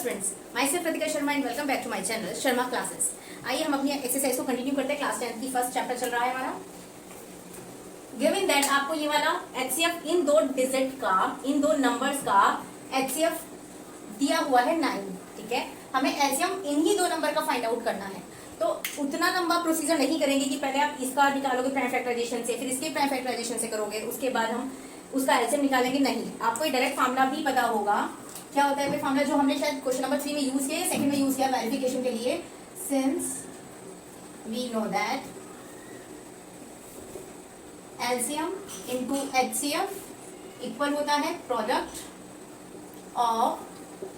Students, myself Pratika Sharma and welcome back to my channel Sharma classes. आइए हम अपनी exercise को कंटिन्यू करते हैं। क्लास 10 की फर्स्ट चैप्टर चल रहा है हमारा। गिवन दैट आपको ये वाला एचसीएफ इन दो डिजिट का, इन दो नंबर्स का एचसीएफ दिया हुआ है 9। ठीक है, हमें एलसीएम इन्हीं दो नंबर का फाइंड आउट करना है। तो उतना लंबा प्रोसीजर नहीं करेंगे कि पहले आप इसका निकालोगे प्राइम फैक्टराइजेशन से, फिर इसके प्राइम फैक्टराइजेशन से करोगे, उसके बाद हम उसका एलसीएम निकालेंगे। नहीं, आपको ये डायरेक्ट फार्मूला भी पता होगा। क्या होता है फार्मूला जो हमने शायद क्वेश्चन नंबर 3 में यूज किया, सेकंड में यूज किया वेरिफिकेशन के लिए। Since we know that LCM into HCF equal होता है product of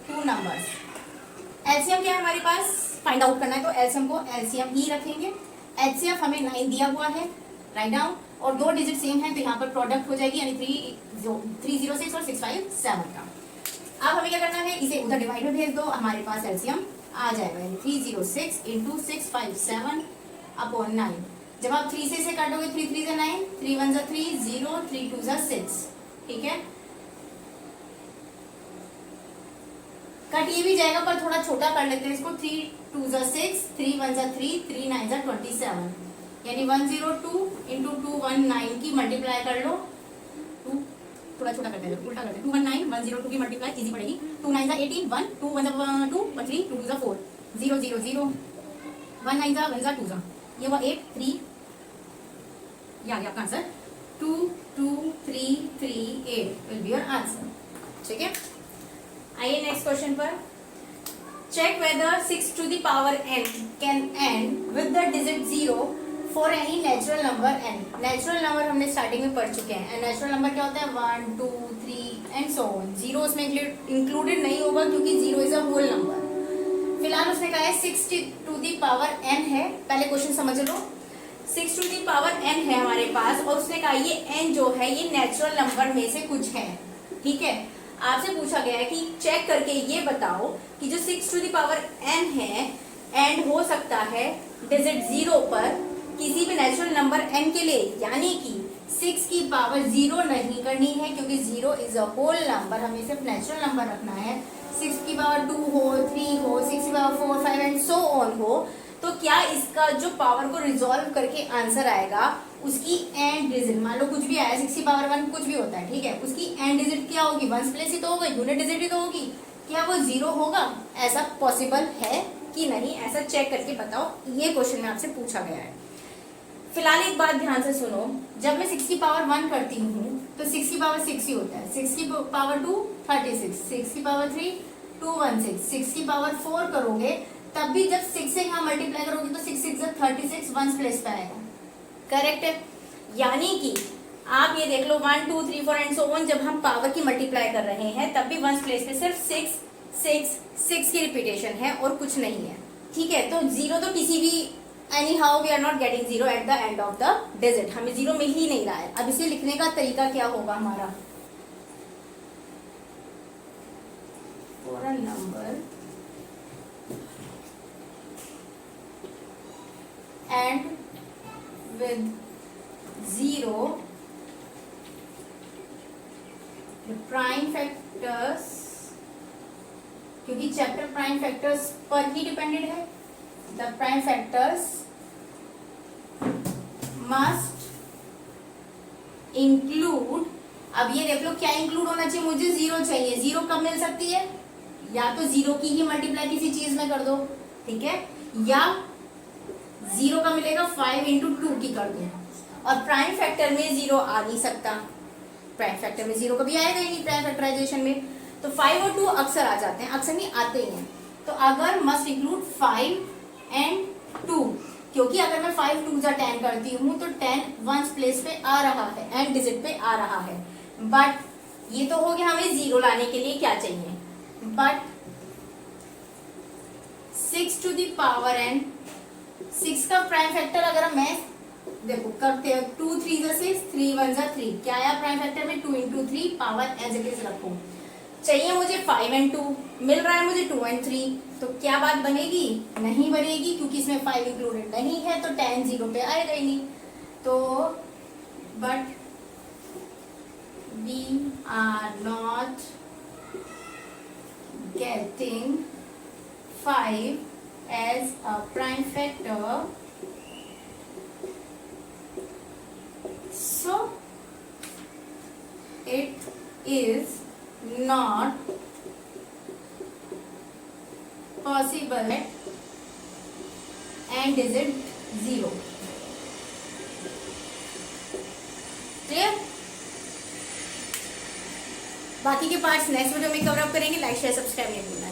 two numbers. LCM क्या है हमारे पास, फाइंड आउट करना है, तो एलसीएम को एलसीएम ही रखेंगे। एचसीएफ हमें 9 दिया हुआ है, राइट डाउन, और दो डिजिट सेम है तो यहाँ पर प्रोडक्ट हो जाएगी, यानी 306 और 657 का। अब हमें क्या करना है, इसे उधर डिवाइड में भेज दो, हमारे पास एलसीएम आ जाएगा, यानी 306 इंटू 657 अपॉन 9। जब आप 3 से काटोगे, 3 3 से 9, 3 1 जा 3, 0, 3 2 जा 6। ठीक है, कट ये भी जाएगा पर थोड़ा छोटा कर लेते हैं इसको। 3 2 जा 6, 3 1 जा 3, 3 9 जा 27, यानी 102 इंटू 219 की मल्टीप्लाई कर लो। 2 थोड़ा छोटा करते हैं, उल्टा करते हैं। 219 102 की मल्टीप्लाई इजी पड़ेगी। 2 9 जा 18, 1 2 1 जा 2, 3 2 जा 4, 0 0 0, 1 9 जा 1 जा 2 जा, ये हुआ 8 3, ये आ गया आपका answer 2 2 3 3 8 will be your answer. ठीक है, आइए नेक्स्ट क्वेश्चन पर। Check whether 6 to the power n can end with the digit 0 for any natural number n। Natural number हमने स्टार्टिंग में पढ़ चुके हैं। नेचुरल नंबर क्या होता है, 1 2 3 एंड सो ऑन। जीरो उसमें इंक्लूडेड नहीं होगा क्योंकि zero is a whole number. फिलहाल उसने कहा है 6 टू द पावर n है। पहले क्वेश्चन समझ लो, 6 टू द पावर n है हमारे पास, और उसने कहा ये n जो है ये नेचुरल नंबर में से कुछ है। ठीक है, आपसे पूछा गया है कि चेक करके ये बताओ कि जो 6 टू द पावर n है एंड हो सकता है डिजिट 0 पर किसी भी नेचुरल नंबर n के लिए, यानी कि 6 की पावर 0 नहीं करनी है क्योंकि 0 इज अ होल नंबर, हमें सिर्फ नेचुरल नंबर रखना है। 6 की पावर 2 हो, 3 हो, 6 की पावर 4 5 एंड सो ऑन हो, तो क्या इसका जो पावर को रिजॉल्व करके आंसर आएगा उसकी एंड डिजिट, मान लो कुछ भी आया 6 की पावर 1 कुछ भी होता है, ठीक है, उसकी एंड डिजिट क्या होगी, 1 प्लेस ही तो होगा, यूनिट डिजिट ही तो होगी, क्या वो 0 होगा? ऐसा पॉसिबल है कि नहीं, ऐसा चेक करके बताओ। ये क्वेश्चन में आपसे पूछा गया है। फिलहाल एक बात ध्यान से सुनो, जब मैं 6 की पावर 1 करती हूँ तो 6 की पावर 6 ही होता है, 6 की पावर 2 36, 6 की पावर 3 216, 6 की पावर 4 करोगे तब भी जब 6 से यहाँ मल्टीप्लाई करोगे तो 6 6 36 1 प्लेस पे आएगा। करेक्ट है, यानी कि आप ये देख लो 1 2 3 4 एंड सो ऑन, जब हम पावर की मल्टीप्लाई कर रहे हैं तब भी 1 प्लेस पे सिर्फ 6 6 6 की रिपीटेशन है और कुछ नहीं है। ठीक है, तो 0 तो किसी भी anyhow we are not getting 0 at the end of the digit, हमें 0 मिल ही नहीं रहा है। अब इसे लिखने का तरीका क्या होगा हमारा, for a number and with 0 the prime factors, क्योंकि चैप्टर प्राइम फैक्टर्स पर ही डिपेंडेड है, the prime factors must include। अब ये देख लो क्या इंक्लूड होना चाहिए, मुझे 0 चाहिए। 0 कब मिल सकती है, या तो 0 की ही मल्टीप्लाई किसी चीज में कर दो, ठीक है, या 0 का मिलेगा 5 इंटू 2 की कर दो। और प्राइम फैक्टर में 0 आ नहीं सकता, प्राइम फैक्टर में 0 कभी आएगा ही नहीं प्राइम फैक्टराइजेशन में, तो 5 और 2 अक्सर आ जाते हैं, अक्सर नहीं आते ही हैं। तो अगर मस्ट इंक्लूड 5 एंड 2, क्योंकि अगर मैं 5 2 जा 10 करती हूँ तो 10 1 प्लेस पे आ रहा है, एंड डिजिट पे आ रहा है। बट ये तो हो गया हमें 0 लाने के लिए क्या चाहिए, but 6 to the power and 6 का प्राइम फैक्टर अगर मैं देखो करते हैं 2 3 जा 6, 3 1 जा 3, क्या आया प्राइम फैक्टर में 2 into 3, power as it is रखो। चाहिए मुझे 5 एंड 2, मिल रहा है मुझे 2 एंड 3, तो क्या बात बनेगी, नहीं बनेगी क्योंकि इसमें 5 इंक्लूडेड नहीं है, तो 10 0 पे आएगा ही नहीं। तो but we are not getting 5 as a prime factor, so it is not possible and isn't 0. Clear? बाकी के पार्ट्स नेक्स्ट वीडियो में कवर अप करेंगे. लाइक शेयर सब्सक्राइब नहीं भूलना.